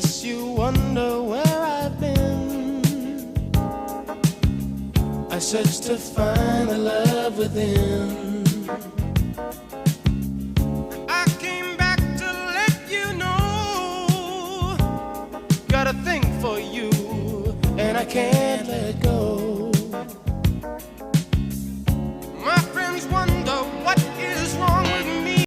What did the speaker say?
guess you wonder where I've been. I searched to find the love within. I came back to let you know, got a thing for you, and I can't let go.